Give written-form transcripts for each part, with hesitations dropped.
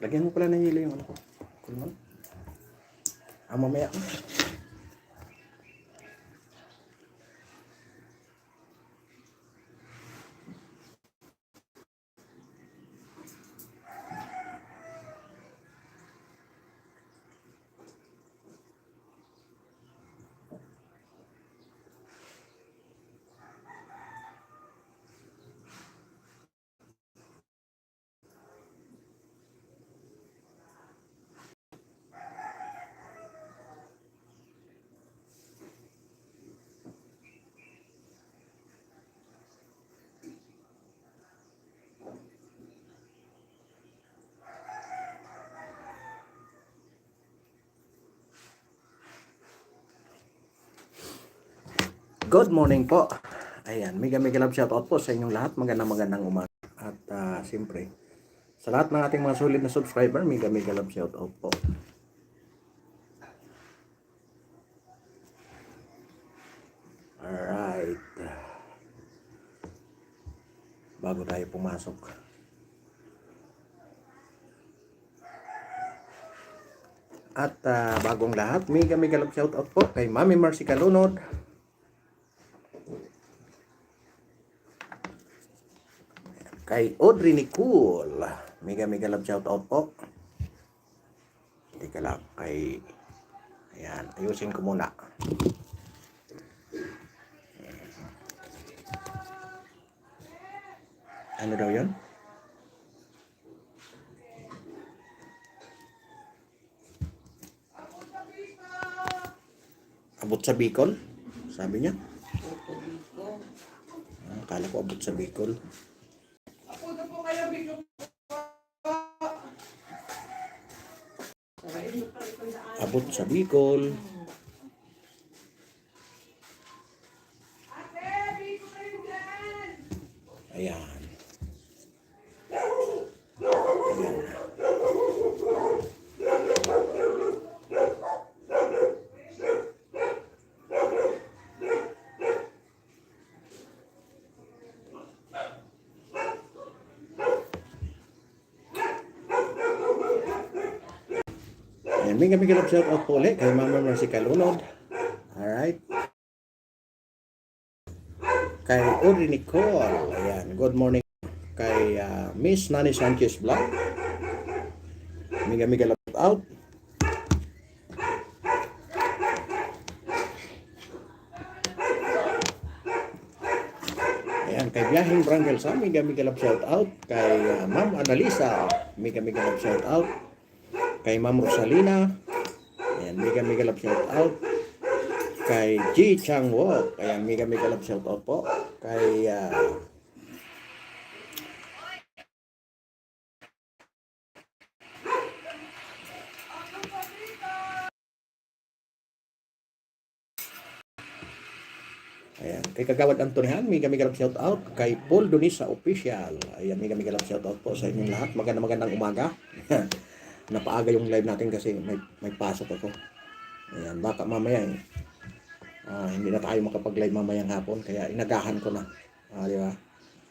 Lagyan mo pala ng hilo yung ano ko. Kulman. Mamaya. Good morning po. Ayan, mega love shoutout po sa inyong lahat. Magandang umaga. At siyempre, sa lahat ng ating mga solid na subscriber, mega love shoutout po. Alright. Bago tayo pumasok. At bagong lahat, mega love shoutout po kay Mami Marcy Calunod. Kay Audrey Nicole, mega love shoutout po. Teka lang, kay... Ayan, ayusin ko muna. Ano daw yun? Abot sa Bicol? Sabi niya. Akala ko abot sa Bicol. Abot sa Bicol. Ayan. Ayan. Ayan, mega love shoutout po ulit kay Mama Marcy Calunod. Alright. Kay Audrey Nicole. Ayan, good morning. Kay Miss Nani Sanchez Vlog. Mega love shoutout. Ayan, kay Biyahing Brangelsa sa mega love shoutout. Kay Ma'am Analisa, mega love shoutout. Kay Ma'am Rosalina, ayan, mega love shoutout. Kay G Chang Wok, ayan, mega love shoutout po. Kay ayan, kay Kagawad Antonihan, mega love shoutout. Kay Paul Donisa Official, ayan, mega love shoutout po sa inyong lahat. Magandang umaga. Napaaga yung live natin kasi may pasok ako. Ayan, baka mamaya hindi na tayo makapag-live mamayang hapon, kaya inagahan ko na. Di ba?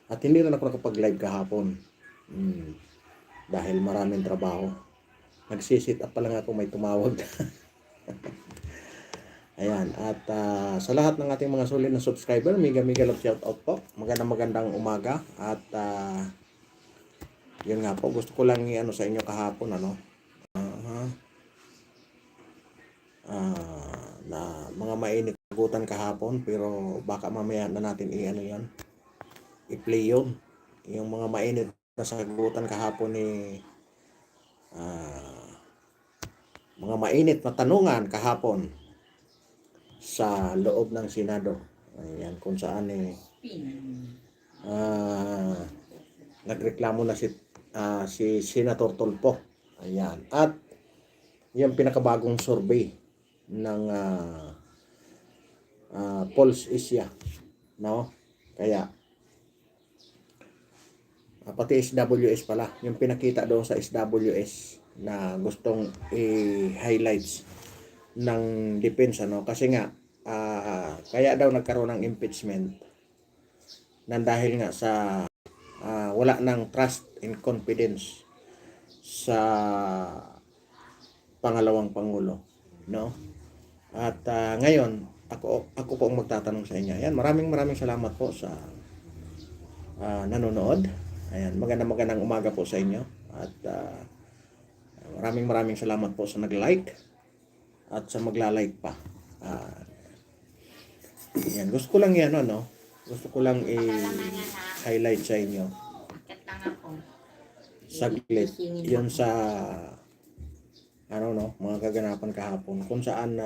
At hindi na ako nakapag-live kahapon. Dahil maraming trabaho. Nagsisit up pa lang ako, may tumawag. Ayan, at sa lahat ng ating mga solid na subscriber, mega love shoutout po. Magandang umaga. At yun nga po, gusto ko lang i-ano sa inyo kahapon, na mga mainit sagutan kahapon, pero baka mamaya na natin i-ano yan, i-play yun. Yung mga mainit na sagutan kahapon ni mga mainit na tanungan kahapon sa loob ng Senado. Ayan, kung saan nagreklamo na si Senator Tulfo. Ayan. At yung pinakabagong survey ng Pulse Asia, no? Kaya pati SWS pala, yung pinakita doon sa SWS na gustong i-highlights ng defense, kasi nga kaya daw nagkaroon ng impeachment nang dahil nga sa wala ng trust and confidence sa pangalawang pangulo, no? At ngayon ako po ang magtatanong sa inyo. Ayan, maraming salamat po sa nanonood. Ayan, magandang umaga po sa inyo. At maraming salamat po sa nag-like at sa magla-like pa. Yan, gusto ko lang yan, ano? Gusto ko lang i-highlight sa inyo. Saglit. Yun sa mga kaganapan kahapon kung saan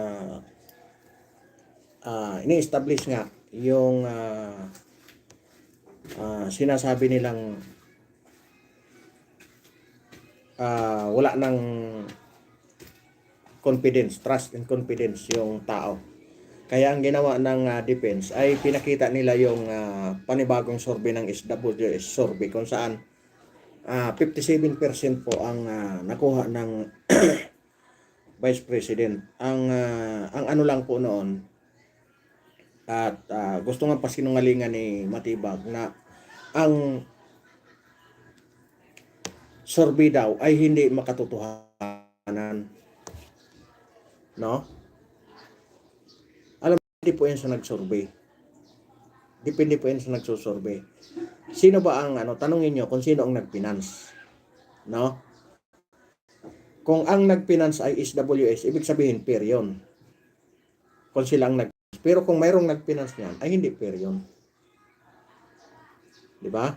ini-establish nga yung sinasabi nilang wala ng confidence, trust and confidence yung tao. Kaya ang ginawa ng defense ay pinakita nila yung panibagong survey ng SWS survey kung saan 57% po ang nakuha ng Vice President. Ang ano lang po noon at gusto nga pasinungalingan ni Matibag na ang survey daw ay hindi makatotohanan. No? Alam mo, hindi po yan sa nag-survey. Depende po yan sa nagsusurvey. Sino ba ang tanungin nyo kung sino ang nag-finance. No? Kung ang nag-finance ay SWS, ibig sabihin fair yun. Kung sila ang pero kung mayroong nag-finance niyan, ay hindi fair yun. Di ba?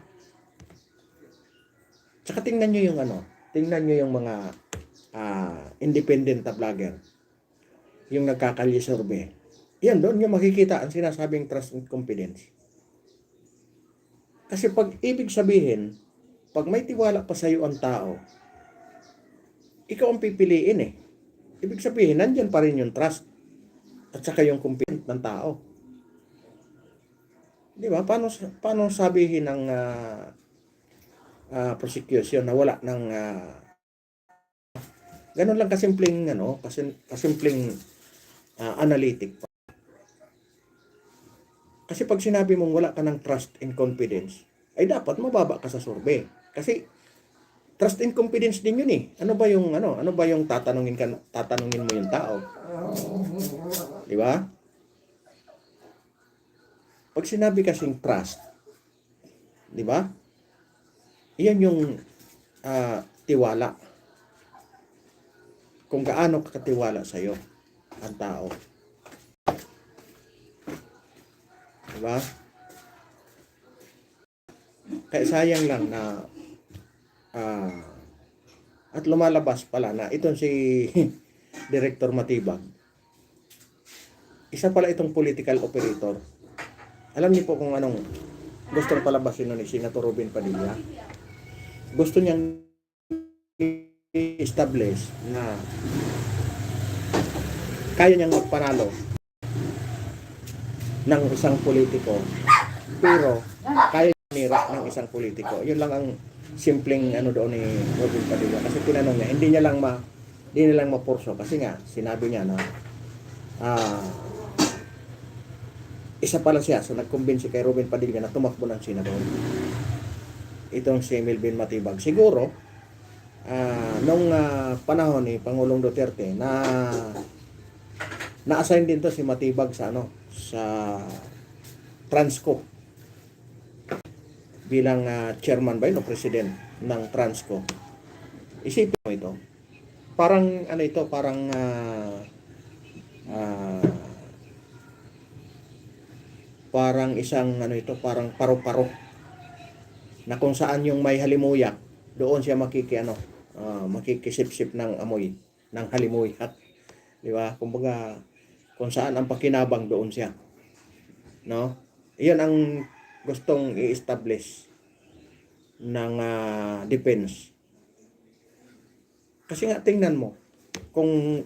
Tsaka tingnan nyo yung tingnan nyo yung mga independent na vlogger. Yung nagkakalye survey. Yan, doon nyo makikita ang sinasabing trust and confidence. Kasi pag ibig sabihin, pag may tiwala pa sa'yo ang tao, ikaw ang pipiliin eh. Ibig sabihin, nandyan pa rin yung trust at saka yung confidence ng tao. Di ba? Paano sabihin ng prosecution na wala ng ganun lang kasimpleng kasimpleng analytic pa. Kasi pag sinabi mong wala ka ng trust and confidence, ay dapat mababa ka sa survey. Kasi trust and confidence din yun eh. Ano ba yung tatanungin mo yung tao? Di ba? Pag sinabi kasing trust, di ba? Iyan yung tiwala. Kung gaano kakatiwala sa'yo ang tao. Diba? Kaya sayang lang na at lumalabas pala na itong si Director Matibag, isa pala itong political operator. Alam niyo po kung anong gusto palabasin ni Senator Robin Padilla? Gusto niyang establish na kaya niyang magpanalo ng isang politiko, pero kaya nira ng isang politiko. Yun lang ang simpleng doon ni Robin Padilla. Kasi tinanong niya, hindi niya lang mapurso kasi nga sinabi niya na isa pala siya, so nagkumbinsi kay Robin Padilla na tumakbo ng senador. Itong si Melvin Matibag. Siguro nung panahon ni Pangulong Duterte na-assign din to si Matibag sa Transco bilang chairman ba yun o president ng Transco. Isipin mo ito. Parang parang isang parang paro-paro na kung saan yung may halimuyak, doon siya makikisip-sip ng amoy ng halimuyak. Di ba? Kumbaga, kung saan ang pakinabang, doon siya. No? Iyon ang gustong i-establish ng defense. Kasi nga, tingnan mo, kung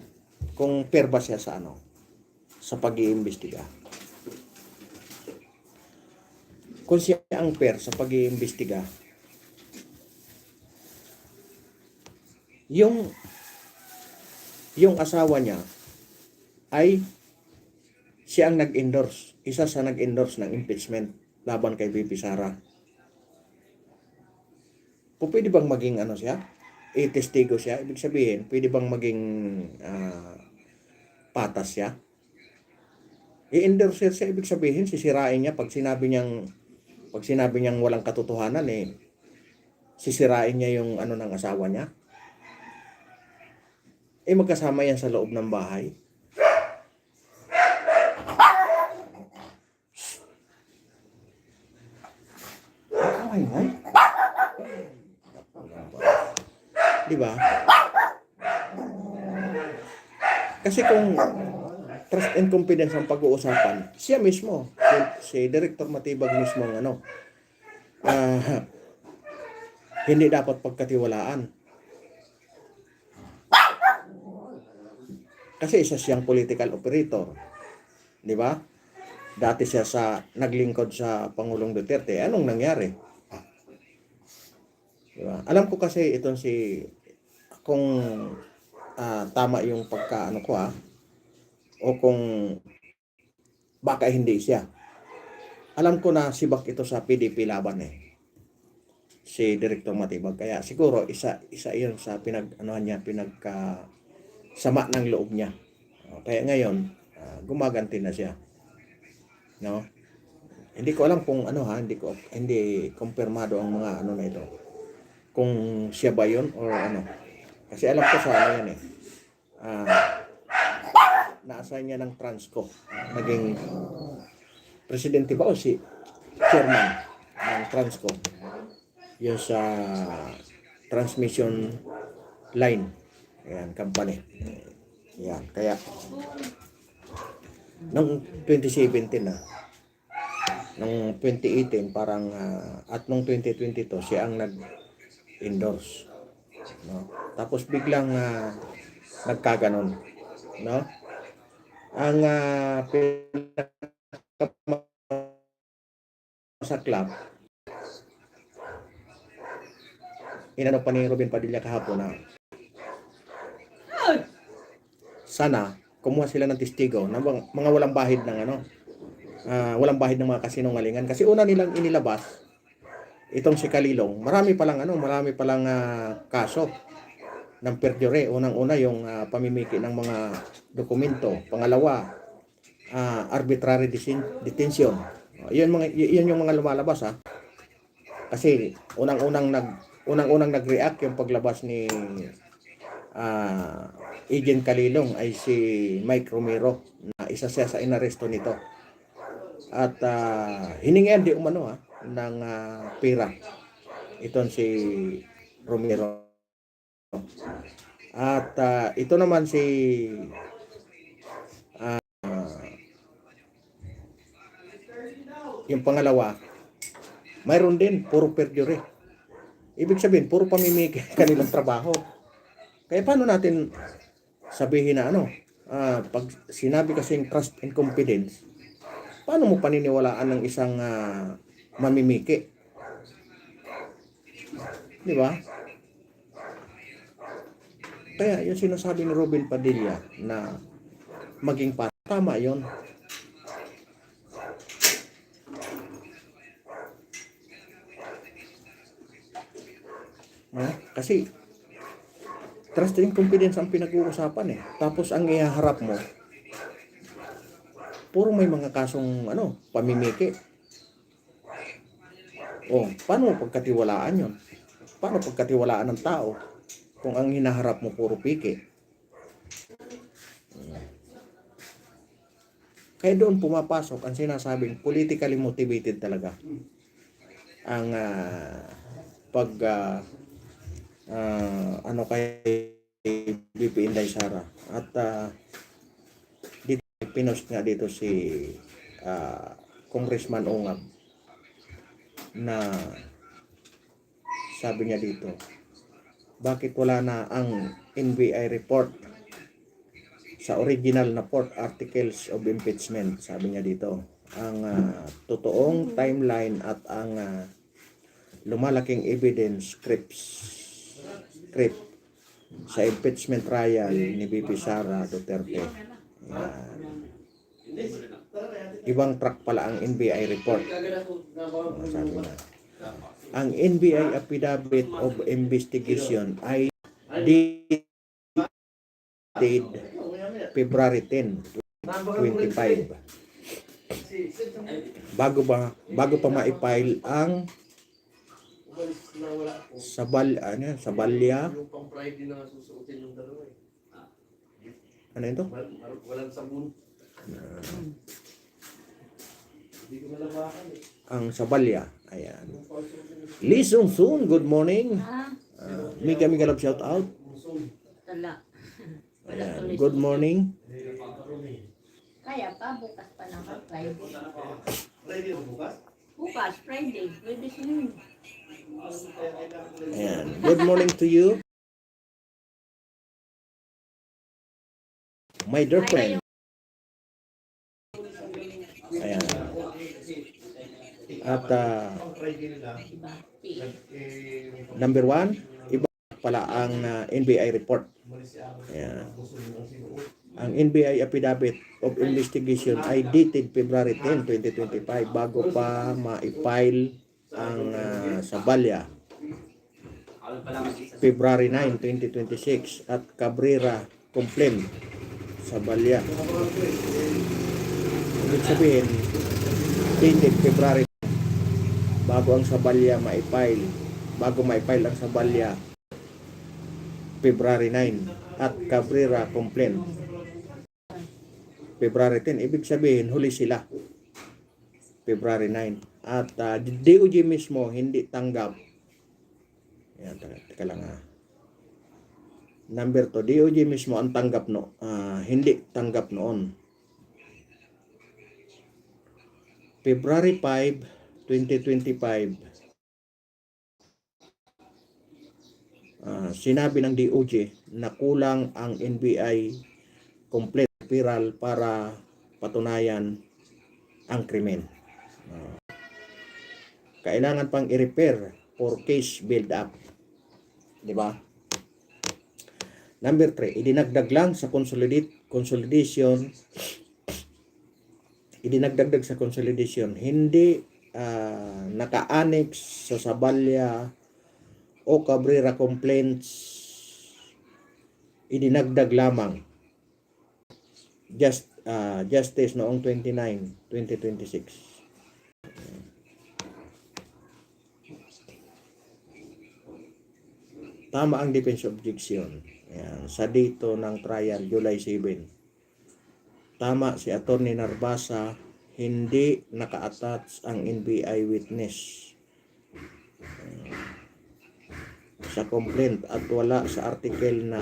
fair ba siya sa pag-iimbestiga. Kung siya ang fair sa pag-iimbestiga, yung asawa niya ay siya ang nag-endorse, isa sa nag-endorse ng impeachment laban kay VP Sara. Pwede bang maging siya? itestigo siya, ibig sabihin, pwede bang maging patas siya? I-endorser siya, ibig sabihin, sisirain niya pag sinabi niyang walang katotohanan, sisirain niya yung ano ng asawa niya. Magkasama yan sa loob ng bahay. Ay. Di ba? Kasi kung trust and confidence ang pag-uusapan, siya mismo, si Director Matibag mismo hindi dapat pagkatiwalaan. Kasi isa siyang political operator. Di ba? Dati siya naglingkod sa Pangulong Duterte. Anong nangyari? Di ba? Alam ko kasi itong kung tama yung pagkaano ko o kung baka hindi siya. Alam ko na sibak ito sa PDP laban si Director Matibag. Kaya siguro isa iyon sa sama ng loob niya. Kaya ngayon, gumaganti na siya. No? Hindi ko alam kung hindi kumpirmado ang mga na ito. Kung siya ba 'yon or ano. Kasi alam ko sa yan na-assign niya ng Transco. Naging presidente ba o si chairman ng Transco. Yung sa transmission line. Ayan, company. Ayan, kaya noong 2017 noong 2018 parang at noong 2022 siya ang nag-endorse, no? Tapos biglang nagkaganon, no? Ang sa club inano pa ni Robin Padilla kahapon na sana kumuha sila ng testigo ng mga walang bahid ng walang bahid ng mga kasinungalingan. Kasi una nilang inilabas itong si Kalilong, marami palang kaso ng perjure. Unang-una yung pamimiki ng mga dokumento. Pangalawa, arbitrary detention. Yun yung mga lumalabas Kasi unang-unang nag-react yung paglabas ni Agent Kalilong ay si Mike Romero na isa siya sa inaresto nito. At hiningian di umano ng pera itong si Romero. At ito naman si yung pangalawa, mayroon din puro perjury. Ibig sabihin puro pamimiki kanilang trabaho. Kaya paano natin sabihin na pag sinabi kasing trust and confidence, paano mo paniniwalaan ng isang mamimiki? Di ba? Kaya yung sinasabi ni Robin Padilla na maging tama yon. Kasi trust and confidence ang pinag-uusapan Tapos ang ihaharap mo, puro may mga kasong pamimiki. Paano pagkatiwalaan yon? Paano pagkatiwalaan ng tao kung ang hinaharap mo puro piki? Kaya doon pumapasok ang sinasabing politically motivated talaga ang kay BP Inday Sara. At dito pinost nga dito si Congressman Ongab na sabi niya dito, bakit wala na ang NBI report sa original na 4 articles of impeachment? Sabi niya dito, ang totoong timeline at ang lumalaking evidence script sa impeachment trial ni BP Sara Duterte. Ibang track pala ang NBI report. Sabi na, ang NBI affidavit of investigation ay dated February 10, 25. Bago pa ma-file ang Sabalya. Yung pang Friday na susuotin yung dalawa eh. Ano ito? Walang sabon. Hindi ko malabakan eh. Ang Sabalya. Ayan. Lee Sung Sung, good morning. Mika love shout out. Tala. Ayan. Good morning. Kaya pa, bukas pa naman, Friday. Friday na bukas? Bukas, Friday. Pwede sinun. Ayan. Good morning to you. My dear friend. Ayan. At number 1, iba pala ang NBI report. Ayan. Ang NBI affidavit of investigation ay dated February 10, 2025 bago pa ma-file ang Sabalya February 9, 2026 at Cabrera complaint Sabalya. Ibig sabihin, dated February bago ang Sabalya ma-file. Bago ma-file ang Sabalya February 9 at Cabrera complaint February 10. Ibig sabihin, huli sila February 9. At DOJ mismo hindi tanggap. Ayan, teka lang Number 2, DOJ mismo ang tanggap hindi tanggap noon. February 5, 2025, sinabi ng DOJ na kulang ang NBI complete referral para patunayan ang krimen. Kailangan pang i-repair for case build up. Di ba? Number 3, idinagdag lang sa consolidation. Idinagdag sa consolidation, hindi naka-annex sa Sabalya o Cabrera complaints. Idinagdag lamang justice noong 29, 2026. Tama ang defense objection. Ayan, sa dito ng trial, July 7. Tama si Attorney Narbasa, hindi naka-attach ang NBI witness sa complaint at wala sa article na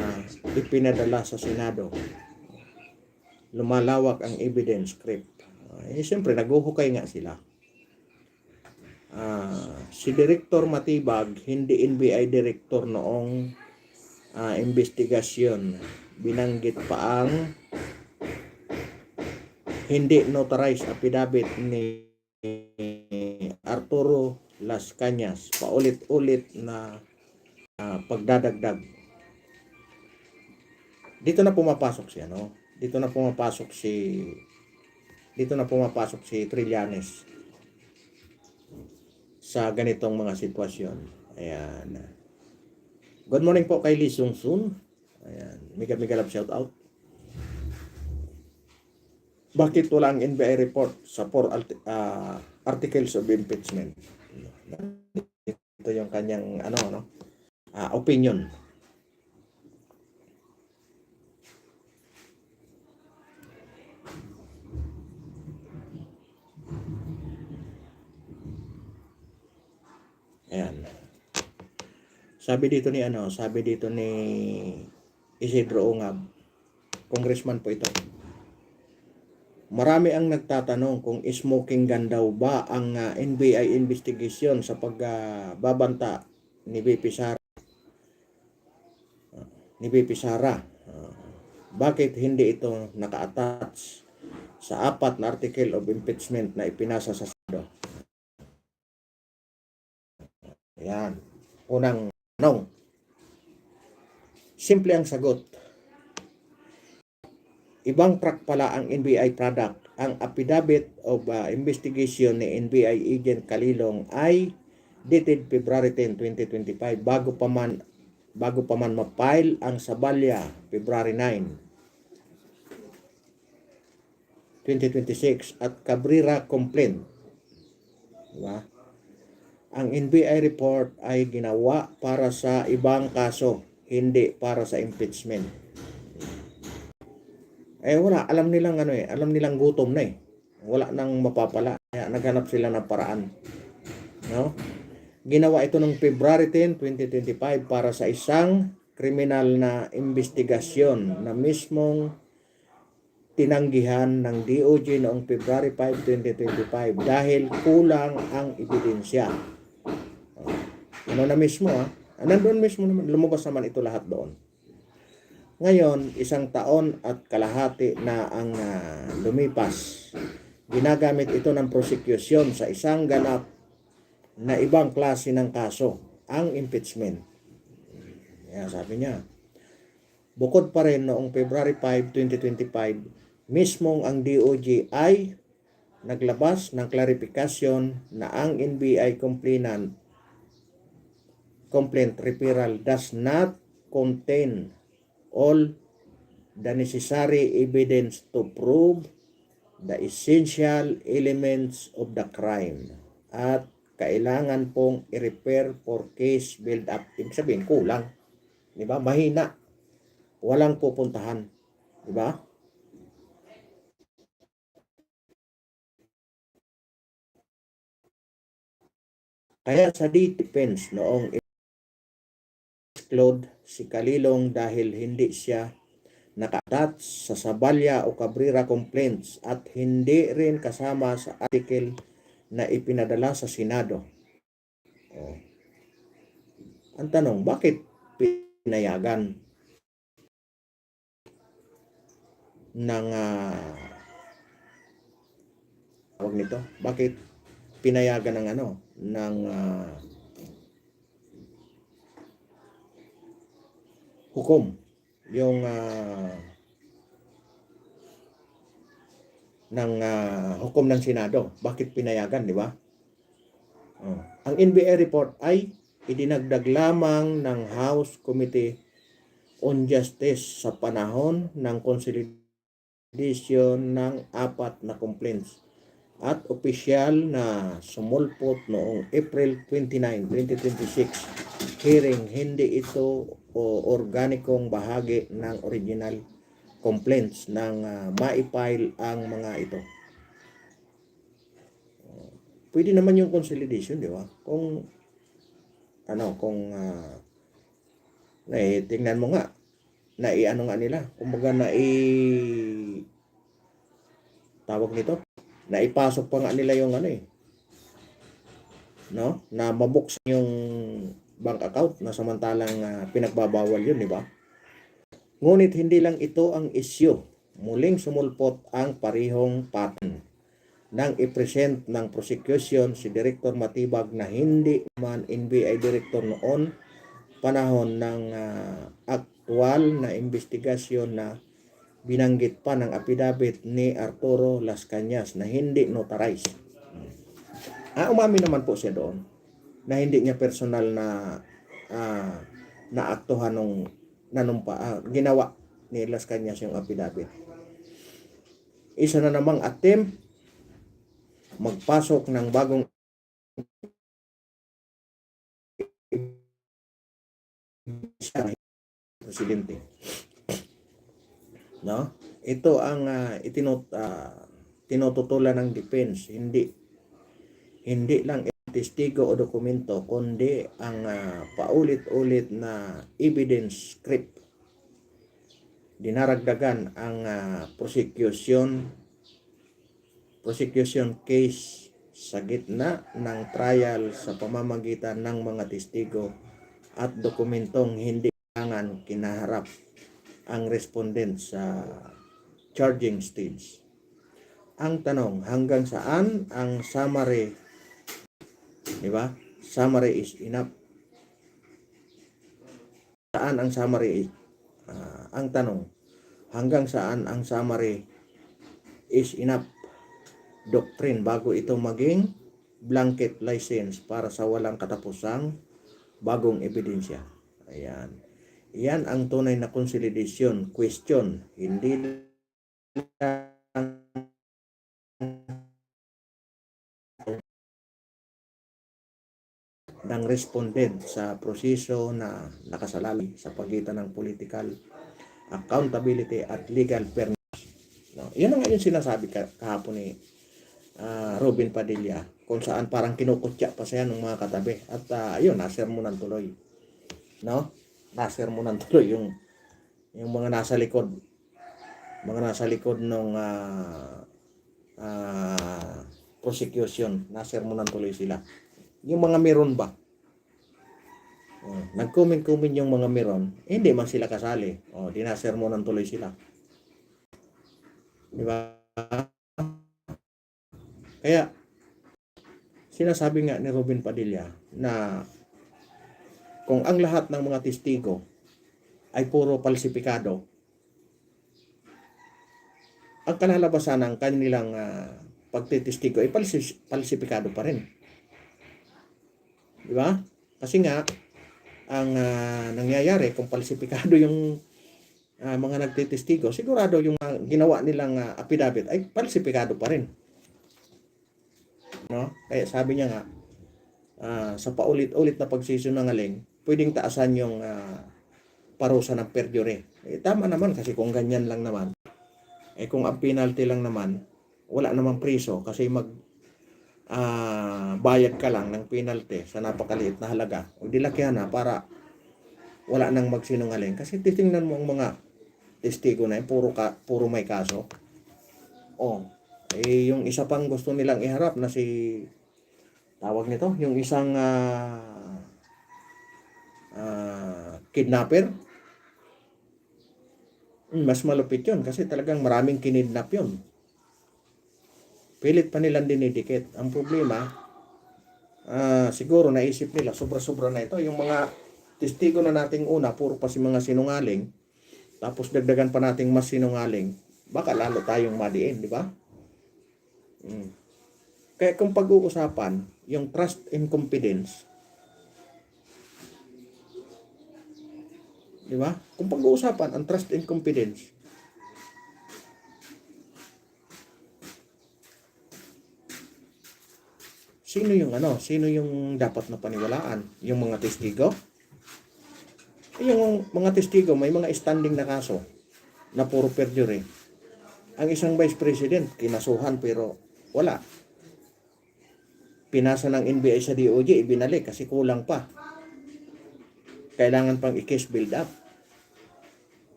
ipinadala sa Senado. Lumalawak ang evidence script. Siyempre, naghuhukay nga sila. Si Director Matibag, hindi NBI Director noong investigasyon. Binanggit pa ang hindi notarized affidavit ni Arturo Las Cañas. Paulit-ulit na pagdadagdag. Dito na pumapasok siya, no? Dito na pumapasok si Trillanes sa ganitong mga sitwasyon. Ayan. Good morning po kay Lee Sung Sung. Ayan. Mega love shout out. Bakit wala ang NBI report sa 4 articles of impeachment? Ito yung kanyang opinion. Ayan. Sabi dito ni Isidro Ungab, congressman po ito. Marami ang nagtatanong kung smoking gun daw ba ang NBI investigation sa pagbabanta ni VP Sara. Bakit hindi ito naka-attach sa 4 na article of impeachment na ipinasa sa Senado? Ayan. Unang tanong. Simple ang sagot. Ibang track pala ang NBI product. Ang affidavit of investigation ni NBI Agent Calilong ay dated February 10, 2025 bago pa man bago pa man ma-file ang Sabalya, February 9, 2026 at Cabrera complaint. Diba? Ang NBI report ay ginawa para sa ibang kaso, hindi para sa impeachment. Wala, alam nilang alam nilang gutom na eh. Wala nang mapapala. Kaya naghanap sila ng paraan. No? Ginawa ito noong February 10, 2025 para sa isang kriminal na investigasyon na mismong tinanggihan ng DOJ noong February 5, 2025 dahil kulang ang ebidensya. Na mismo nandun mismo naman, lumabas naman ito lahat doon. Ngayon, 1 taon at kalahati na ang lumipas. Ginagamit ito ng prosecution sa isang ganap na ibang klase ng kaso, ang impeachment. Kaya sabi niya, bukod pa rin noong February 5, 2025, mismong ang DOJ ay naglabas ng klarifikasyon na ang NBI complaint referral does not contain all the necessary evidence to prove the essential elements of the crime at kailangan pong i-refer for case build-up. Ibig sabihin, kulang. Diba? Mahina. Walang pupuntahan. Diba? Kaya sa defense noong exclude si Kalilong dahil hindi siya naka-attach sa Sabalya o Cabrera complaints at hindi rin kasama sa article na ipinadala sa Senado. Ang tanong, bakit pinayagan ng tawag nito? Bakit pinayagan ng ng hukom yung hukom ng Senado? Bakit pinayagan, di ba? Ang NBI report ay idinagdag lamang ng House Committee on Justice sa panahon ng consolidation ng 4 na complaints at opisyal na sumulpot noong April 29, 2026 hearing. Hindi ito organikong bahagi ng original complaints ng ma-file ang mga ito. Pwede naman yung consolidation, di ba? Kung tingnan mo nga, nga nila, kumbaga tawag nito, naipasok pa nga nila yung na mabuksan yung bank account na samantalang pinagbabawal yun, di ba? Ngunit hindi lang ito ang issue. Muling sumulpot ang parehong pattern nang i-present ng prosecution si Director Matibag na hindi man NBI Director noon panahon ng aktual na investigasyon na binanggit pa ng affidavit ni Arturo Las Cañas na hindi notarized. Umamin naman po siya doon na hindi niya personal na naaktuhan nung ginawa ni Las Cañas yung affidavit. Isa na namang attempt magpasok ng bagong presidente. No? Ito ang tinututulan ng defense, hindi lang testigo o dokumento, kundi ang paulit-ulit na evidence script. Dinaragdagan ang prosecution case sa gitna ng trial sa pamamagitan ng mga testigo at dokumentong hindi kailangan kinaharap ang respondent sa charging stage. Ang tanong, hanggang saan ang summary? Di ba? Summary is enough. Saan ang summary? Ang tanong, hanggang saan ang summary is enough doctrine bago ito maging blanket license para sa walang katapusang bagong ebidensya? Ayan. Yan ang tunay na consolidation. Question. Hindi lang ng respondent sa proseso na nakasalalay sa pagitan ng political accountability at legal fairness. No? Yan ang yung sinasabi kahapon ni Robin Padilla, kung saan parang kinukutya pa siya ng mga katabi. At ayun, nasermonan tuloy. No? Nasermonan tuloy yung mga nasa likod. Mga nasa likod ng prosecution. Nasermonan tuloy sila. Yung mga meron ba? Nag-comment yung mga meron, hindi man sila kasali. Dinasermonan tuloy sila. Di ba? Kaya, sinasabi nga ni Robin Padilla na kung ang lahat ng mga testigo ay puro palsipikado, ang kalalabasan ng kanilang pagtitestigo ay palsipikado pa rin. Di ba? Kasi nga, ang nangyayari kung palsipikado yung mga nagtitestigo, sigurado yung ginawa nilang affidavit ay palsipikado pa rin. No? Kaya sabi niya nga, sa paulit-ulit na pagsisinungaling, pwedeng taasan yung parusa ng perjury. Tama naman kasi kung ganyan lang naman, kung ang penalty lang naman, wala namang priso kasi bayad ka lang ng penalty sa napakaliit na halaga. O dilakyan na para wala nang magsinungaling. Kasi titingnan mo ang mga testigo na yun, puro may kaso. Yung isa pang gusto nilang iharap na si tawag nito, yung isang kidnapper. Mas malupit yun kasi talagang maraming kinidnap yun. Pilit pa nilang dinidikit. Ang problema, siguro naisip nila, sobra-sobra na ito. Yung mga testigo na nating una, puro pa si mga sinungaling, tapos dagdagan pa nating mas sinungaling, baka lalo tayong madiin, di ba? Kaya kung pag-uusapan, yung trust and confidence, di ba? Kung pag-uusapan, ang trust and confidence, sino yung dapat na paniwalaan? Yung mga testigo? Yung mga testigo, may mga standing na kaso na puro perjury. Ang isang vice president, kinasuhan pero wala. Pinasa ng NBI sa DOJ, ibinalik kasi kulang pa. Kailangan pang i-case build up.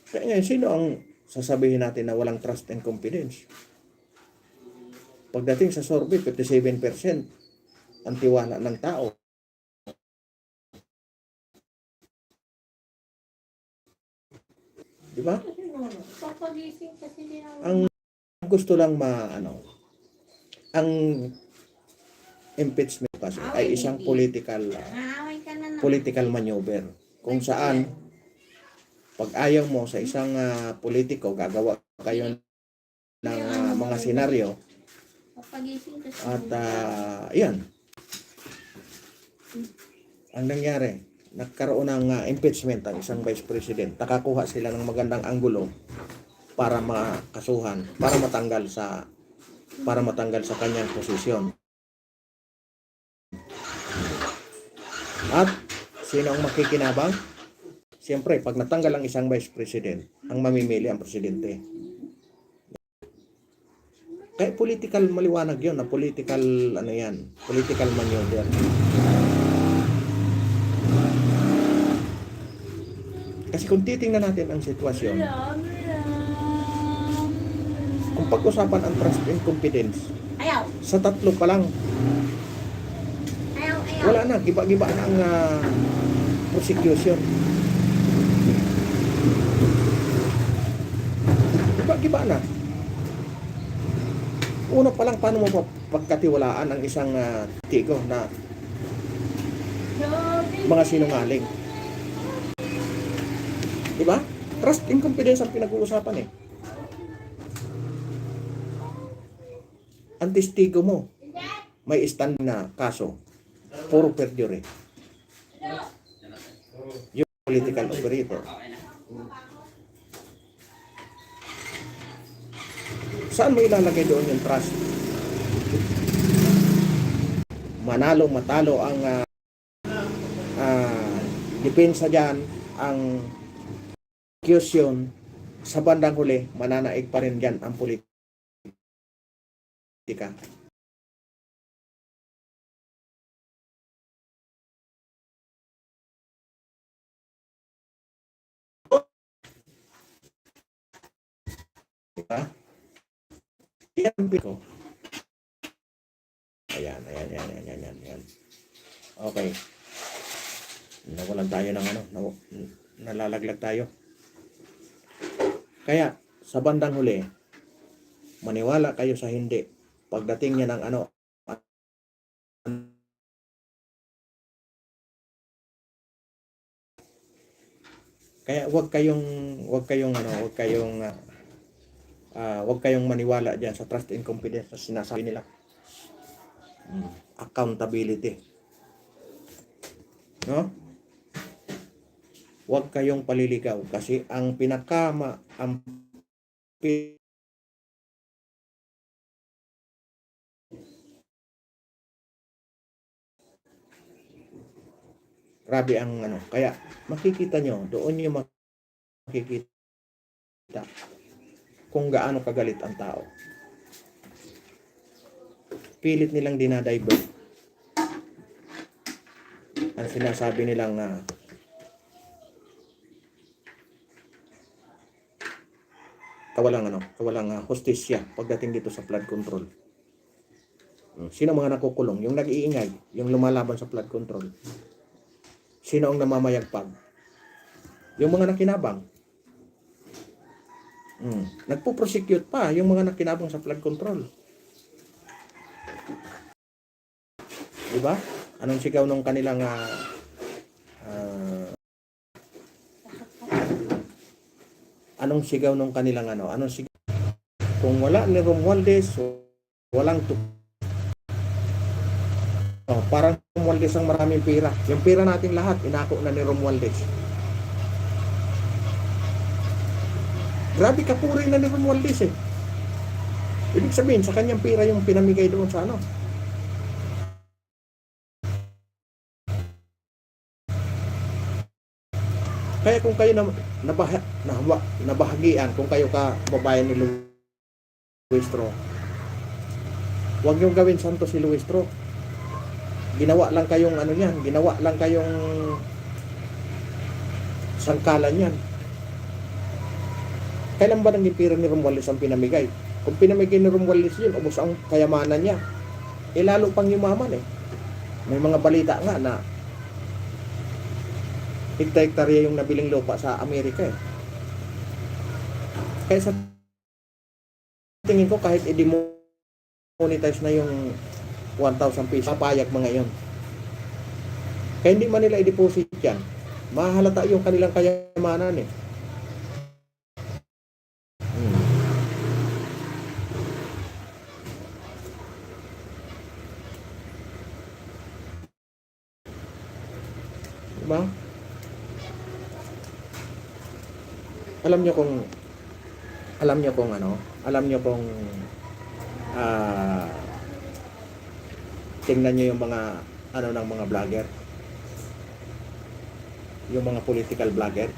Kaya ngayon, sino ang sasabihin natin na walang trust and confidence? Pagdating sa survey, 57% ang tiwala ng tao. Di ba? Papagising kasi nila. Ang gusto lang ang impeachment kasi ay isang political maneuver. Kung saan, pag ayaw mo sa isang politiko, gagawa kayo ng mga senaryo. At yan. Ang nangyari, nagkaroon ng impeachment ang isang vice president. Nakakuha sila ng magandang anggulo para makasuhan, para matanggal sa kanyang posisyon. At sino ang makikinabang? Siyempre, pag natanggal ang isang vice president, ang mamimili ang presidente. Kaya political maliwanag yun, na political political maneuver. Kasi kung titingnan natin ang sitwasyon, kung pag-usapan ang trust and confidence, sa tatlo pa lang, wala na, giba-giba na ang prosecution. Giba-giba na. Una pa lang, paano mo pagkatiwalaan ang isang tigo na mga sinungaling? Diba? Trust and confidence ang pinag-uusapan eh. Ang testigo mo, may stand na kaso, puro perjury. Yung political operator. Saan mo ilalagay doon yung trust? Manalo, matalo ang depensa dyan, ang accusation, sa bandang huli, mananaig pa rin dyan ang politika. Diba? Yan ko. Ayan. Okay. Nawalan tayo ng nalalaglag tayo. Kaya, sa bandang huli, maniwala kayo sa hindi. Pagdating niya ng kaya wag kayong maniwala diyan sa trust and confidence na sinasabi nila. Accountability. No? Huwag kayong paliligaw kasi ang grabe ang kaya makikita nyo, doon nyo makikita kung gaano kagalit ang tao. Pilit nilang dinadivert. Ang sinasabi nilang kawalang hustisya pagdating dito sa flood control. Sino mga nakukulong? Yung nag-iingay, yung lumalaban sa flood control. Sino ang namamayagpag? Yung mga nakinabang. Nagpo-prosecute pa yung mga nakinabang sa flood control. Diba? Anong sigaw nung kanilang anong sigaw kung wala ni Romualdez, walang parang Romualdez ang maraming pera. Yung pera natin lahat, inako na ni Romualdez. Grabe kapuri na ni Romualdez eh. Ibig sabihin, sa kanyang pera yung pinamigay doon sa Kaya kung kayo nabahagian, kung kayo ka babayan ni Luistro, huwag niyong gawin santo si Luistro. Ginawa lang kayong ginawa lang kayong sangkalan yan. Kailan ba nang pira ni Romualdez ang pinamigay? Kung pinamigay ni Romualdez yun, ubos ang kayamanan niya. Lalo pang yumaman eh. May mga balita nga na hektarya yung nabiling lupa sa Amerika eh. Kaya sa tingin ko kahit i-demonetize na yung 1,000 pesos, papayag mga yon. Kaya hindi man nila i-deposit yan. Mahalata yung kanilang kayamanan eh. Diba? Alam nyo kung tingnan nyo yung mga ng mga vlogger, yung mga political vlogger,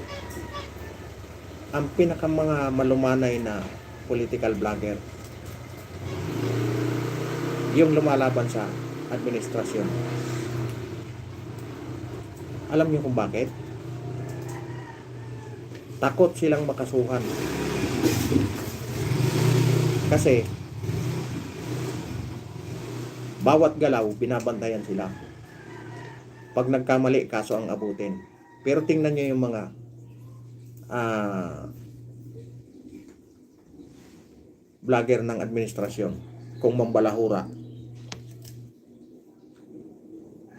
ang pinaka mga malumanay na political vlogger yung lumalaban sa administrasyon. Alam nyo kung bakit? Takot silang makasuhan. Kasi bawat galaw, binabantayan sila. Pag nagkamali, kaso ang abutin. Pero tingnan nyo yung mga vlogger ng administrasyon, kung mambalahura.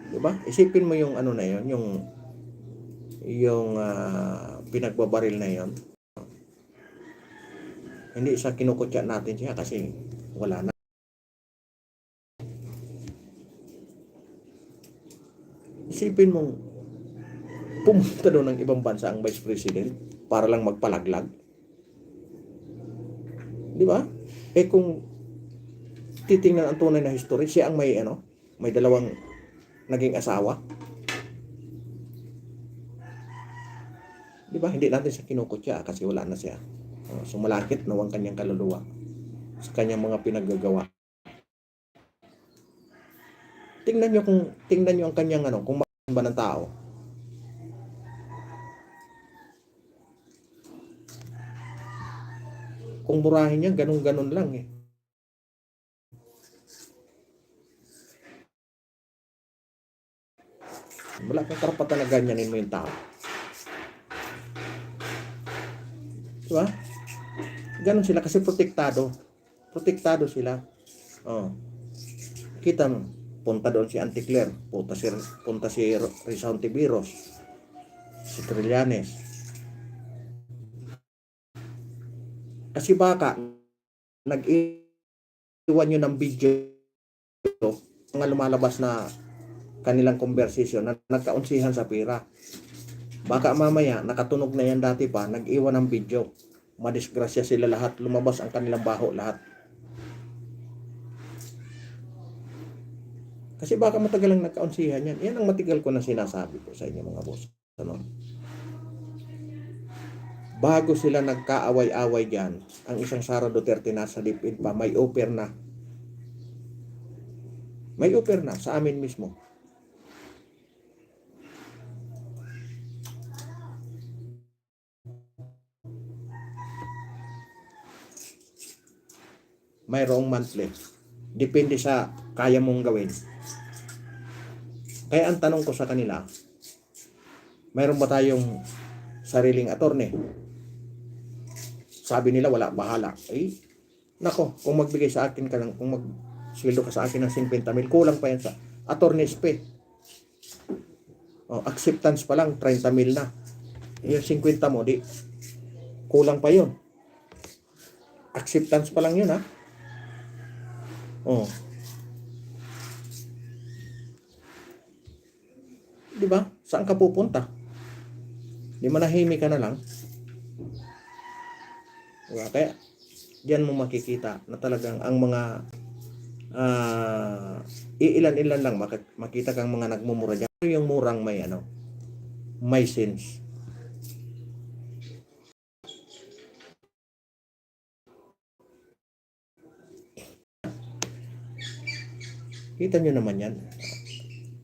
Diba? Isipin mo yung na yun, yung pinagbabaril na yun. Hindi sa kinukutya natin siya kasi wala na. Isipin mo, pumunta doon ng ibang bansa ang Vice President para lang magpalaglag. Di ba? Kung titingnan ang tunay na history, siya ang may dalawang naging asawa. Di ba? Hindi natin siya kinukutya kasi wala na siya. So malakit na ang kanyang kaluluwa sa kanyang mga pinaggagawa. Tingnan nyo ang kanyang kung makakita ba ng tao. Kung murahin niya, ganun-ganun lang eh. Wala kang karapatan na ganyanin mo yung tao. Diba? Ganun sila kasi protektado. Protektado sila. Kita mo, punta doon si Auntie Claire, punta si Risa Hontiveros, si Trillanes. Kasi baka nag-iwan nyo ng video mga lumalabas na kanilang conversation na nagkaunsihan sa pera. Baka mamaya nakatunog na yan dati pa, nag-iwan ng video. Madisgrasya sila lahat, lumabas ang kanilang baho lahat. Kasi baka matagal lang nagkaunsihan yan. Yan ang matigal ko na sinasabi ko sa inyo mga boss. Bago sila nagkaaway-away dyan, ang isang Sara Duterte nasa DepEd pa, may offer na. May offer na sa amin mismo. Mayroong monthly. Depende sa kaya mong gawin. Kaya ang tanong ko sa kanila, mayroon ba tayong sariling attorney? Sabi nila wala, bahala. Nako, kung magbigay sa akin ka lang, kung magsweldo ka sa akin ng 50,000, kulang pa yan sa attorney's fee. Acceptance pa lang, 30,000 na. Yung 50 mo, kulang pa yun. Acceptance pa lang yun, ha? Diba? Saan ka pupunta? Di manahimik ka na lang. Diba? Kaya, diyan mo makikita na talagang ang mga iilan-ilan lang makita kang mga nagmumura dyan. Yung murang may sense. Kita nyo naman yan.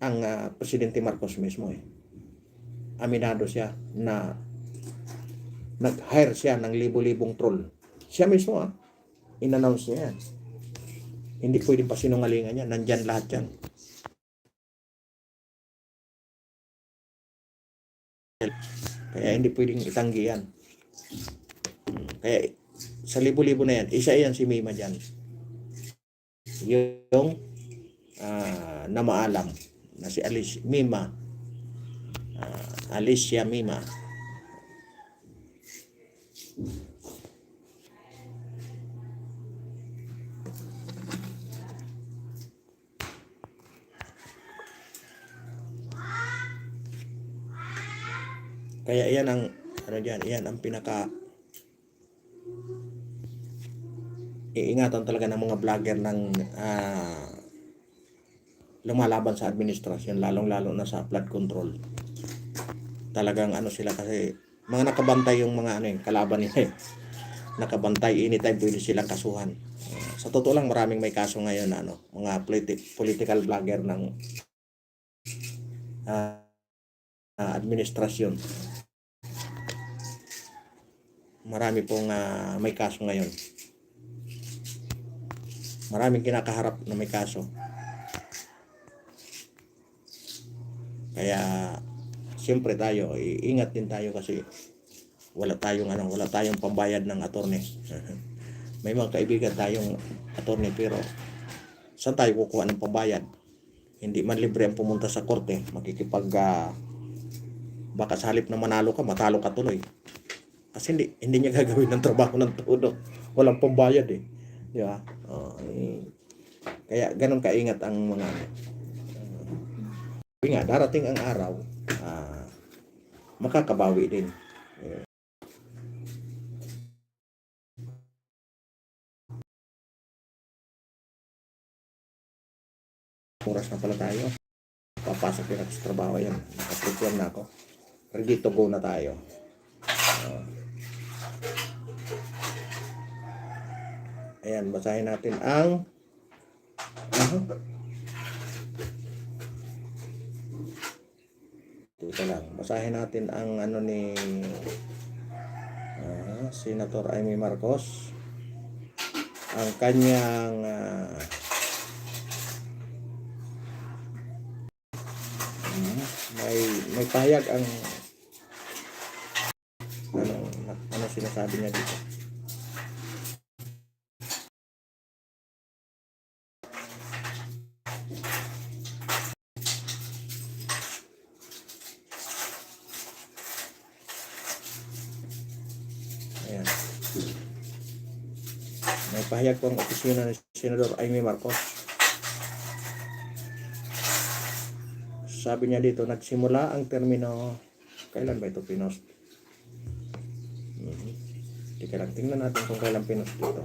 Ang Presidente Marcos mismo aminado siya na nag-hire siya ng libo-libong troll. Siya mismo in-announce niya yan. Hindi pwedeng pasinungalingan yan. Nandyan lahat yan. Kaya hindi pwedeng itanggi yan. Kaya sa libo-libo na yan, isa yan si Mima dyan. Yung na maalam na si Alicia Mima. Alicia Mima. Kaya yan ang yan ang pinaka iingatan talaga ng mga vlogger ng lumalaban sa administrasyon, lalong-lalo na sa flood control. Talagang sila kasi mga nakabantay yung mga kalaban nila nakabantay, anytime pwede silang kasuhan. Sa totoo lang maraming may kaso ngayon mga political vlogger ng administrasyon. Marami pong may kaso ngayon. Maraming kinakaharap na may kaso. Kaya siyempre tayo, ingat din tayo kasi wala tayong pambayad ng attorney. May mga kaibigan tayong attorney pero saan tayo kukuha ng pambayad? Hindi man libre ang pumunta sa korte, baka sa halip na manalo ka, matalo ka tuloy. Kasi hindi niya gagawin ng trabaho ng todo. Walang pambayad Di ba? Kaya ganun kaingat ang mga darating ang araw, makakabawi din. Oras na pala tayo. Papasok din ako sa trabaho yan. Nakaprepare na ako. Ready to go na tayo. Ayan, basahin natin ang Teka lang, basahin natin ang ano ni Senator Amy Marcos. Ang kanyang may pahayag ang ano sinasabi niya dito. Ayan. May pahayag po ang opisina ni Senador Amy Marcos. Sabi niya dito, nagsimula ang termino, kailan ba ito pinost? Teka lang, tingnan natin kung kailan pinost dito.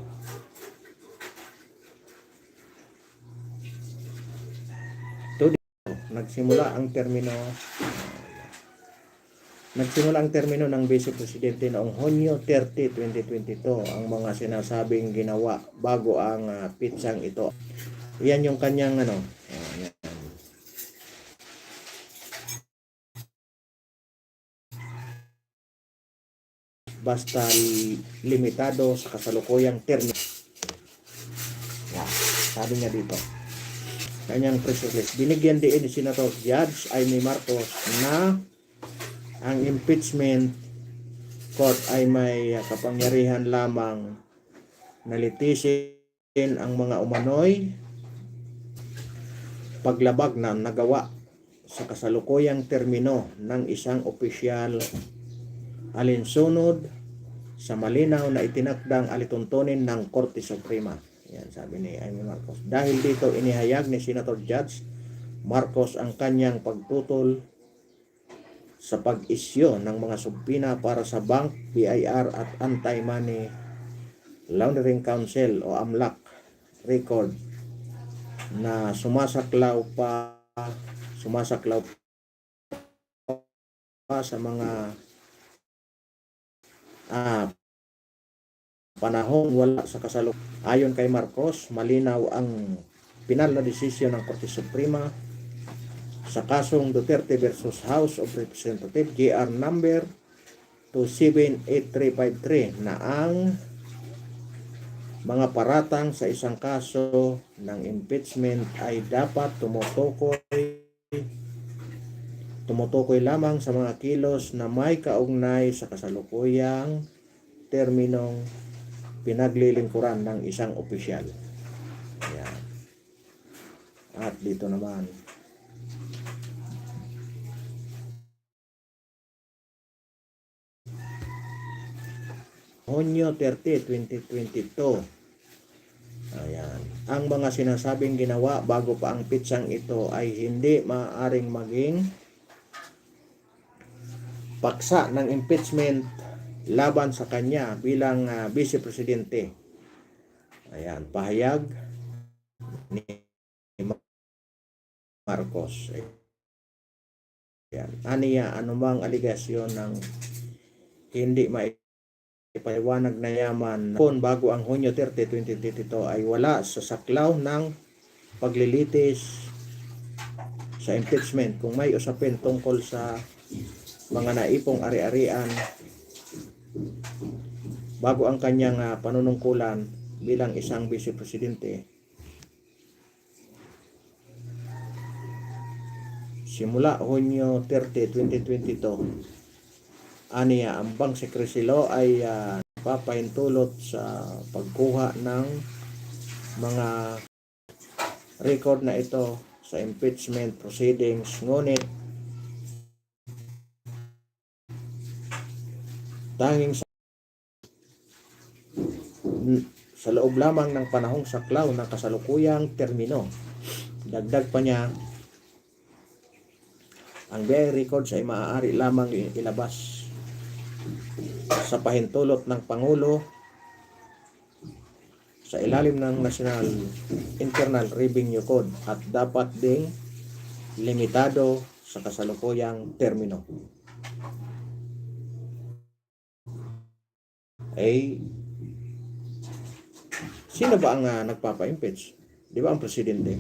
Ito dito, nagsimula ang termino ng Vice Presidente noong Hunyo 30, 2022. Ang mga sinasabing ginawa bago ang pitsang ito. Yan yung kanyang yan. Basta limitado sa kasalukuyang termino. Yan, sabi niya dito. Kanyang press release. Binigyan din ni Senator Judge Amy Marcos na ang impeachment court ay may kapangyarihan lamang na litisin ang mga umano'y paglabag na nagawa sa kasalukuyang termino ng isang opisyal alinsunod sa malinaw na itinakdang alituntunin ng Korte Suprema. Yan sabi ni Amy Marcos. Dahil dito inihayag ni Senator Judge Marcos ang kanyang pagtutol sa pag-isyo ng mga subpina para sa Bank, BIR at Anti-Money Laundering Council o AMLAC record na sumasaklaw pa sa mga panahon wala sa kasalukuyan. Ayon kay Marcos, malinaw ang pinal na desisyon ng Korte Suprema sa kasong Duterte versus House of Representatives GR number 278353 na ang mga paratang sa isang kaso ng impeachment ay dapat tumutukoy lamang sa mga kilos na may kaugnay sa kasalukuyang terminong pinaglilingkuran ng isang opisyal. Ayan. At dito naman, Hunyo 30, 2022. Ayan. Ang mga sinasabing ginawa bago pa ang pitsang ito ay hindi maaaring maging paksa ng impeachment laban sa kanya bilang Vice Presidente. Ayan, pahayag ni Marcos. Ayan, aniya anumang aligasyon ng hindi maipaliwanag na yaman kung bago ang Hunyo 30, 2022 ay wala sa saklaw ng paglilitis sa impeachment. Kung may usapin tungkol sa mga naipong ari-arian bago ang kanyang panunungkulan bilang isang Vice Presidente, simula Hunyo 30, 2022, aniya ang Bank Secrecy Law ay papahintulot sa pagkuha ng mga record na ito sa impeachment proceedings, ngunit tanging sa loob lamang ng panahong saklaw ng kasalukuyang termino. Dagdag pa niya, Ang BI records ay maaari lamang ilabas sa pahintulot ng Pangulo sa ilalim ng National Internal Revenue Code at dapat ding limitado sa kasalukuyang termino. Ay, sino ba ang nagpapa-impeach? Di ba ang presidente?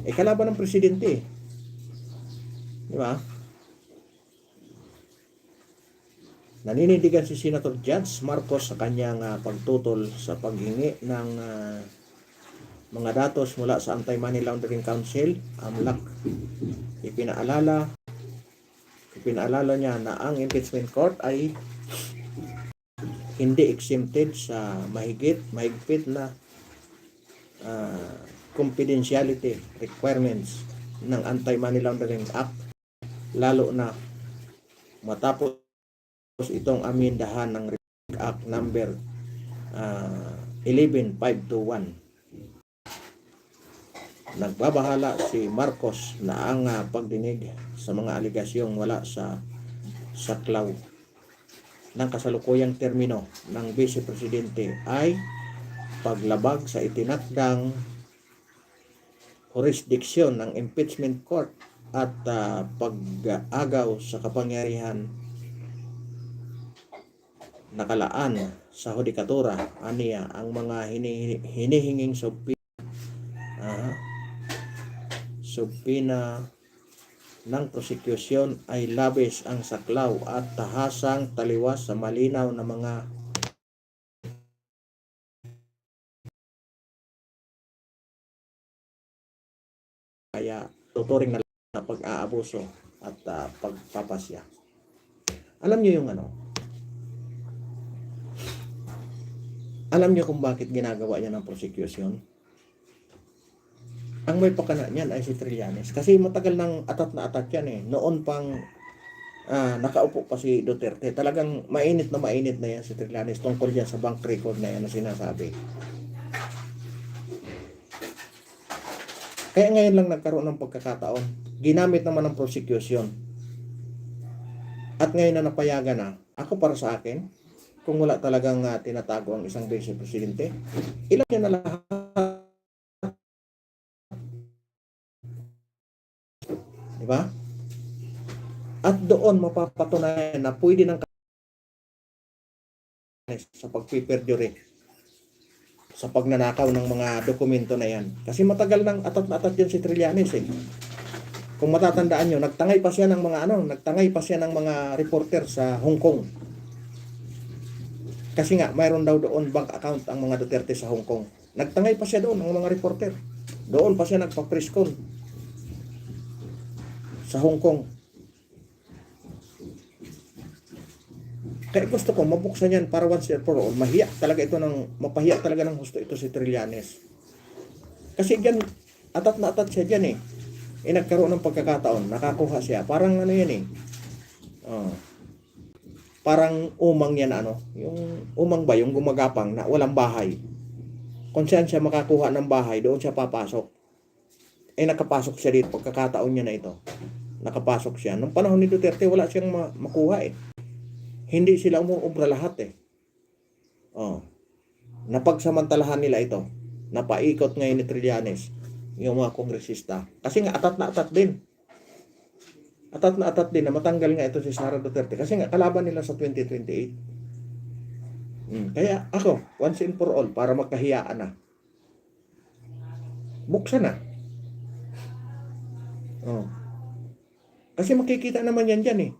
Kalaban ng presidente. Di ba? Naninindigan si Senator Judge Marcos sa kanyang pagtutol sa paghingi ng mga datos mula sa Anti-Money Laundering Council, AMLAC. Ipinaalala niya na ang impeachment court ay hindi exempted sa mahigpit na confidentiality requirements ng Anti-Money Laundering Act, lalo na matapos itong amendahan ng Republic Act number 11521. Nagbabahala si Marcos na ang pagdinig sa mga aligasyong wala sa saklaw ng kasalukuyang termino ng Vice Presidente ay paglabag sa itinakdang jurisdiksyon ng impeachment court at pag-agaw sa kapangyarihan nakalaan sa hudikatura. Aniya ang mga hinihinging subpina ng prosecution ay labis ang saklaw at tahasang taliwas sa malinaw na mga kaya tuturing na pag-aabuso at pagpapasya. Alam niyo yung alam niyo kung bakit ginagawa niya ng prosecution? Ang may pakana niyan ay si Trillanes. Kasi matagal nang atat na atat yan eh. Noon pang nakaupo pa si Duterte. Talagang mainit na yan si Trillanes tungkol yan sa bank record na yan na sinasabi. Kaya ngayon lang nagkaroon ng pagkakataon. Ginamit naman ng prosecution. At ngayon na napayagan na, ako para sa akin, kung wala talagang tinatago ang isang vice presidente, ilan niya na lahat. Diba? At doon mapapatunayan na pwede ng sa pagpiperjury, sa pagnanakaw ng mga dokumento na yan. Kasi matagal nang atat na atat yan si Trillanes eh. Kung matatandaan nyo, nagtangay pa siya ng mga reporter sa Hong Kong. Kasi nga, mayroon daw doon bank account ang mga Duterte sa Hong Kong. Nagtangay pa siya doon, ang mga reporter. Doon pa siya nagpa-press con sa Hong Kong. Kaya gusto ko mabuksan yan para once and for all. Mapahiya talaga ng husto ito si Trillanes. Kasi yan, atat na atat siya dyan eh. Nagkaroon ng pagkakataon, nakakuha siya. Parang yan eh. Parang umang yan yung umang ba, yung gumagapang na walang bahay. Kung saan siya makakuha ng bahay, doon siya papasok. Nakapasok siya dito, pagkakataon niya na ito. Nakapasok siya. Nung panahon ni Duterte, wala siyang makuha eh. Hindi sila umuubra lahat eh. Napagsamantalahan nila ito. Napaikot ngayon ni Trillanes yung mga kongresista. Kasi nga atat na atat din. Atat na atat din na matanggal nga ito si Sara Duterte. Kasi nga kalaban nila sa 2028. Kaya ako, once and for all, para magkahiyaan na. Buksan na. Kasi makikita naman yan dyan eh.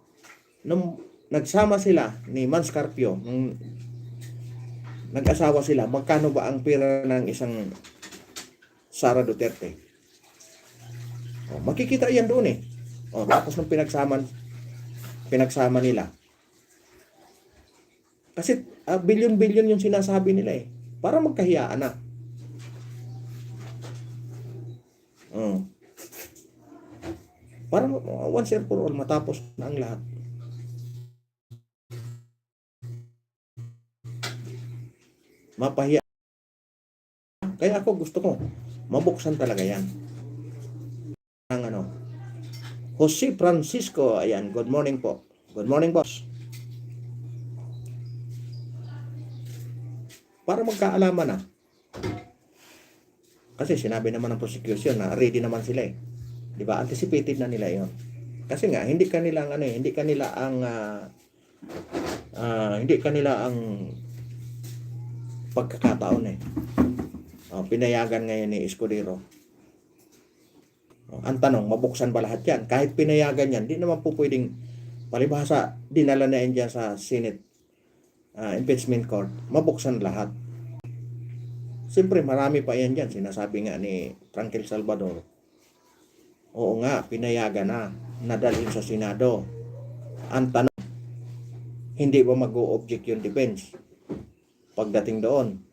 Nung nagsama sila ni Mans Carpio, nung nag-asawa sila, magkano ba ang pera ng isang Sara Duterte? Makikita yan doon eh. Tapos nung pinagsama nila. Kasi bilyon-bilyon yung sinasabi nila eh. Para magkahiyaan na. Para once and for all matapos na ang lahat. Mapahiya. Kaya ako gusto ko mabuksan talaga yan. Jose Francisco, ayan, good morning po. Good morning, boss. Para magkaalaman na. Kasi sinabi naman ng prosecution na ready naman sila eh. 'Di ba? Anticipated na nila 'yon. Kasi nga hindi kanila ang hindi kanila ang pagkakataon eh. Pinayagan ngayon ni Escudero. Ang tanong, mabuksan ba lahat 'yan? Kahit pinayagan 'yan, di naman po pwedeng palibhasa dinala na yan dyan sa Senate impeachment court, mabuksan lahat. Siyempre, marami pa yan dyan. Sinasabi nga ni Frankel Salvador, oo nga, pinayagan na, nadalhin sa Senado. Ang tanong, hindi ba mag-o-object yung defense pagdating doon?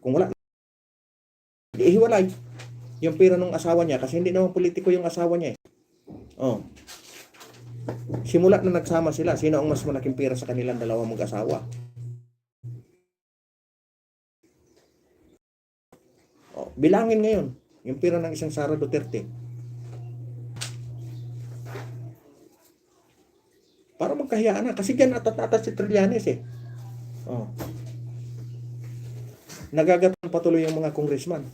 Kung wala, ihiwalay yung pera ng asawa niya kasi hindi naman politiko yung asawa niya eh. Simula na nagsama sila, sino ang mas malaking pera sa kanilang dalawang mag-asawa? Bilangin ngayon yung pera ng isang Sara Duterte. Para magkahiyaan na kasi yan atat-atat si Trillanes eh. Nagagatan patuloy yung mga congressman.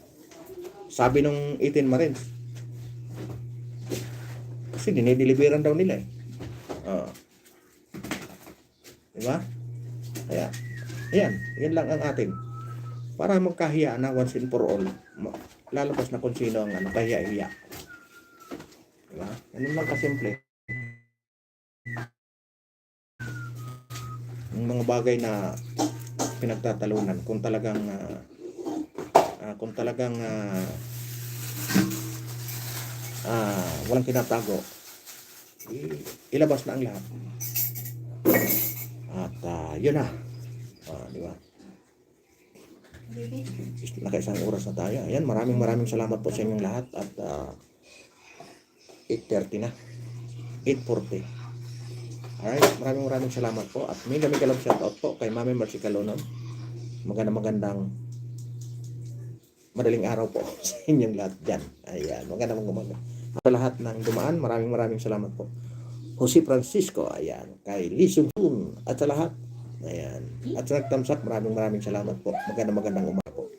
Sabi nung 18 Marines. Kasi dinideliveran daw nila eh. Diba? Kaya, yan lang ang atin. Para magkahiya na once and for all. Lalabas na kung sino ang kahiya-hiya. Diba? Ganun lang kasimple. Yung mga bagay na pinagtatalunan kung talagang walang tinatago, ilabas na ang lahat. At yun na. Di ba? Nakaisang oras na tayo. Ayan, maraming salamat po sa inyong lahat. At 8:30 na. 8:40. Alright, maraming salamat po. At may kalam shoutout po kay Mami Marcy Calonon. Magandang madaling araw po sa inyong lahat dyan. Ayan, magandang umaga. Sa lahat ng dumaan, maraming salamat po. Jose Francisco, ayan, kay Lee Sung-hoon, at sa lahat, ayan, at sa nagtamsak, maraming salamat po. Magandang umaga po.